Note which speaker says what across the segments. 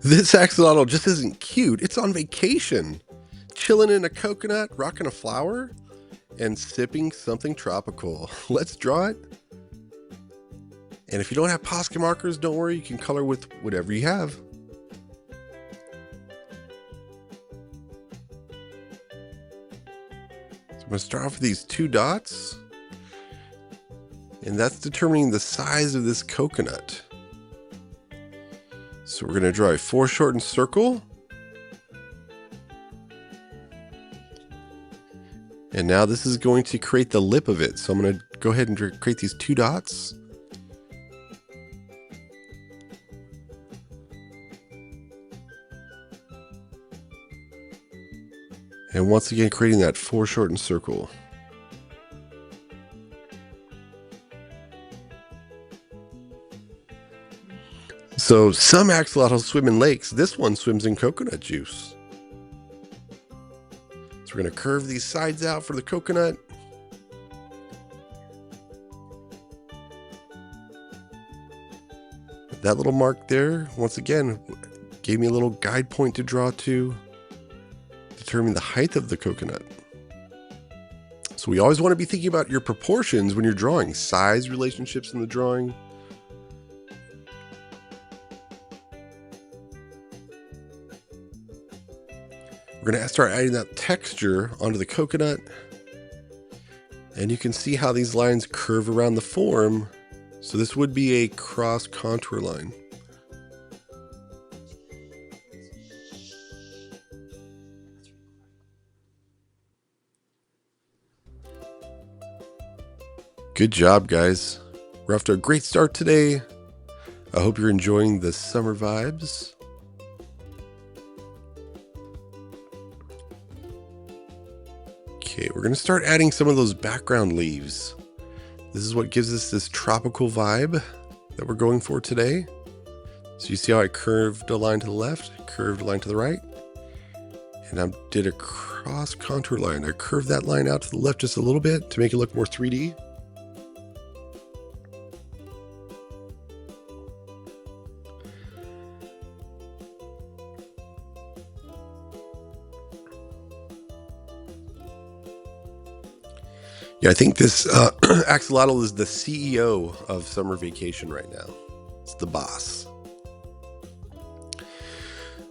Speaker 1: This axolotl just isn't cute. It's on vacation, chilling in a coconut, rocking a flower, and sipping something tropical. Let's draw it. And if you don't have Posca markers, don't worry, you can color with whatever you have. So I'm going to start off with these 2 dots. And that's determining the size of this coconut. So we're going to draw a foreshortened circle. And now this is going to create the lip of it. So I'm going to go ahead and create these 2 dots. And once again, creating that foreshortened circle. So some axolotls swim in lakes. This one swims in coconut juice. So we're going to curve these sides out for the coconut. That little mark there, once again, gave me a little guide point to draw to determine the height of the coconut. So we always want to be thinking about your proportions when you're drawing, size relationships in the drawing. We're going to start adding that texture onto the coconut. And you can see how these lines curve around the form. So this would be a cross contour line. Good job, guys. We're off to a great start today. I hope you're enjoying the summer vibes. Okay, we're going to start adding some of those background leaves. This is what gives us this tropical vibe that we're going for today. So you see how I curved a line to the left, curved a line to the right, and I did a cross contour line. I curved that line out to the left just a little bit to make it look more 3D. Yeah, I think this axolotl is the CEO of summer vacation right now. It's the boss.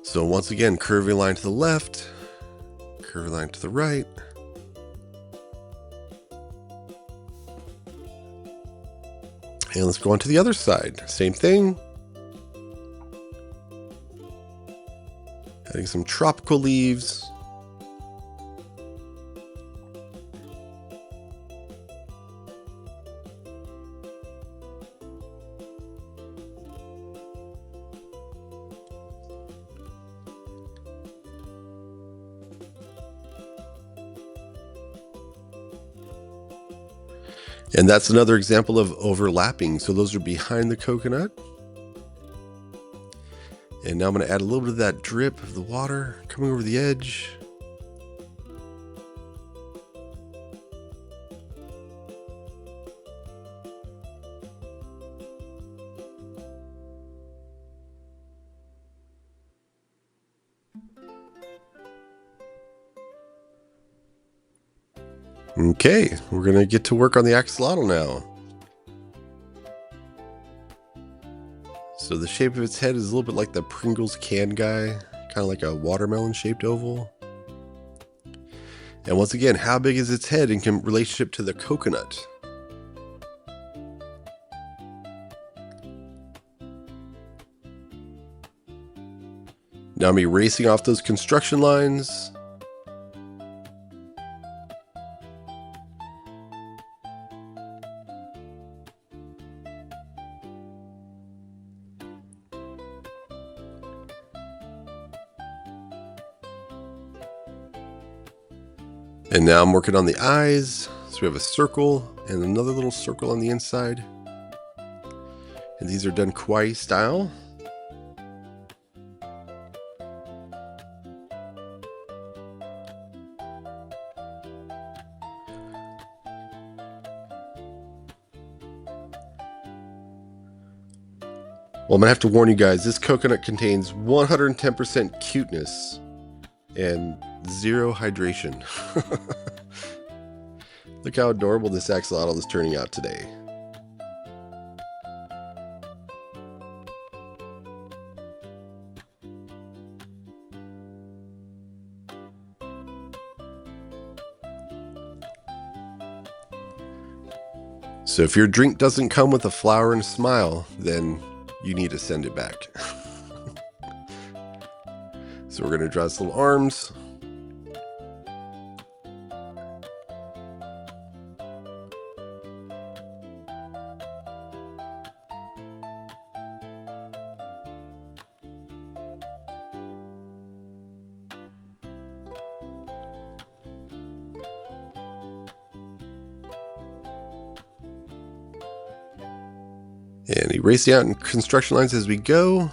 Speaker 1: So once again, curving line to the left, curving line to the right. And let's go on to the other side. Same thing. Adding some tropical leaves. And that's another example of overlapping. So those are behind the coconut. And now I'm going to add a little bit of that drip of the water coming over the edge. Okay, we're going to get to work on the axolotl now. So the shape of its head is a little bit like the Pringles can guy, kind of like a watermelon shaped oval. And once again, how big is its head in relationship to the coconut? Now I'm erasing off those construction lines. And now I'm working on the eyes. So we have a circle and another little circle on the inside. And these are done Kawaii style. Well, I'm gonna have to warn you guys, this coconut contains 110% cuteness and 0 hydration. Look how adorable this axolotl is turning out today. So if your drink doesn't come with a flower and a smile, then you need to send it back. So we're going to draw his little arms. And erasing out in construction lines as we go.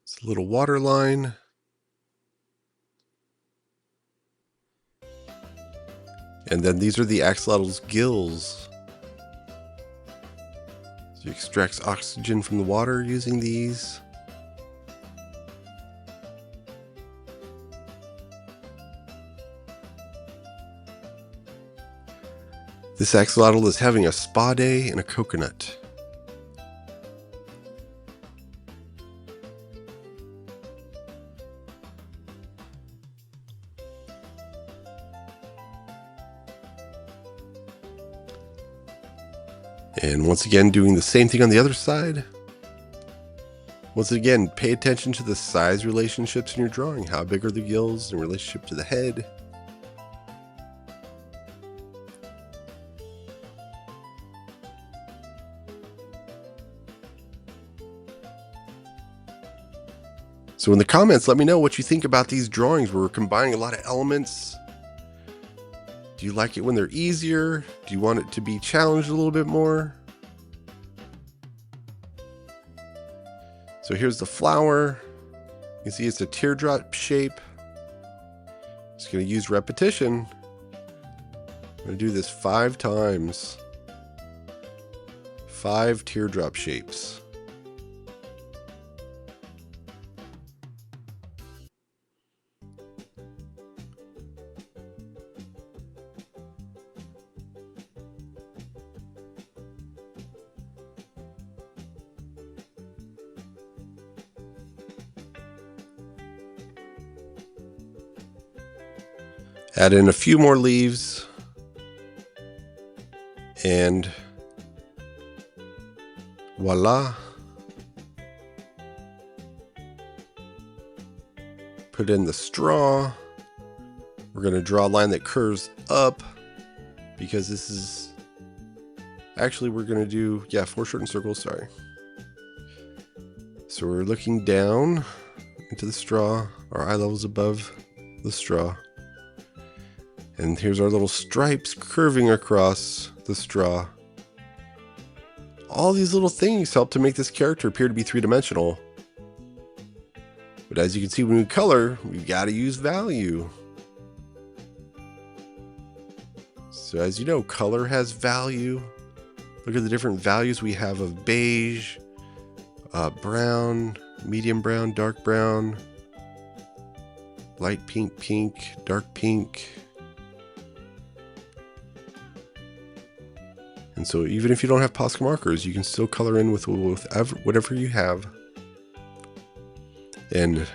Speaker 1: It's a little water line. And then these are the axolotl's gills. So he extracts oxygen from the water using these. This axolotl is having a spa day in a coconut. And once again, doing the same thing on the other side. Once again, pay attention to the size relationships in your drawing. How big are the gills in relationship to the head? So in the comments, let me know what you think about these drawings where we're combining a lot of elements. Do you like it when they're easier? Do you want it to be challenged a little bit more? So here's the flower. You can see it's a teardrop shape. Just going to use repetition. I'm going to do this 5 times. 5 teardrop shapes. Add in a few more leaves and voila. Put in the straw. We're going to draw a line that curves up because this is actually we're going to do 4 shortened circles, sorry. So we're looking down into the straw, our eye level's above the straw. And here's our little stripes curving across the straw. All these little things help to make this character appear to be 3-dimensional. But as you can see, when we color, we've got to use value. So as you know, color has value. Look at the different values we have of beige, brown, medium brown, dark brown, light pink, pink, dark pink. And so even if you don't have Posca markers, you can still color in with whatever you have. And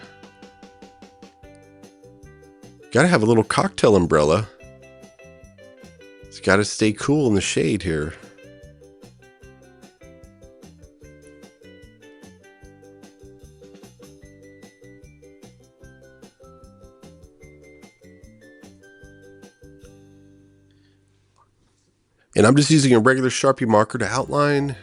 Speaker 1: gotta have a little cocktail umbrella. It's gotta stay cool in the shade here. And I'm just using a regular Sharpie marker to outline.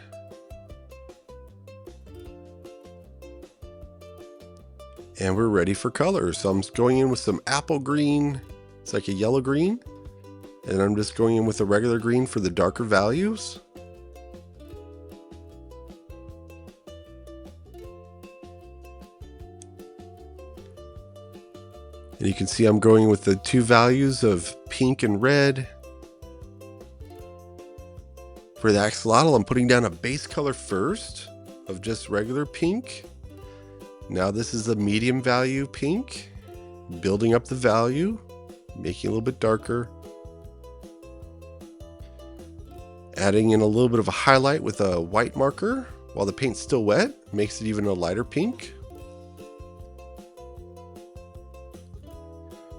Speaker 1: And we're ready for color. So I'm going in with some apple green. It's like a yellow green. And I'm just going in with a regular green for the darker values. And you can see I'm going with the 2 values of pink and red. For the axolotl, I'm putting down a base color first of just regular pink. Now this is a medium value pink, building up the value, making it a little bit darker. Adding in a little bit of a highlight with a white marker while the paint's still wet, makes it even a lighter pink.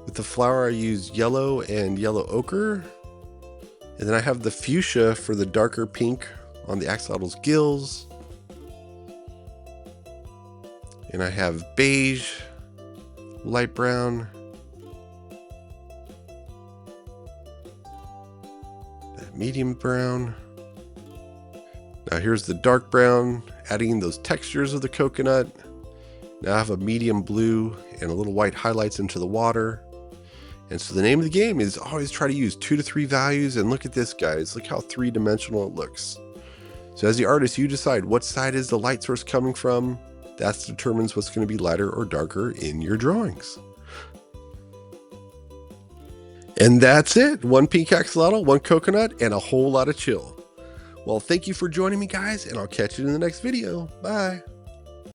Speaker 1: With the flower, I use yellow and yellow ochre. And then I have the fuchsia for the darker pink on the axolotl's gills. And I have beige, light brown, medium brown. Now here's the dark brown, adding in those textures of the coconut. Now I have a medium blue and a little white highlights into the water. And so the name of the game is always try to use 2 to 3 values. And look at this, guys. Look how 3-dimensional it looks. So as the artist, you decide what side is the light source coming from. That determines what's going to be lighter or darker in your drawings. And that's it. 1 pink axolotl, 1 coconut, and a whole lot of chill. Well, thank you for joining me, guys, and I'll catch you in the next video. Bye.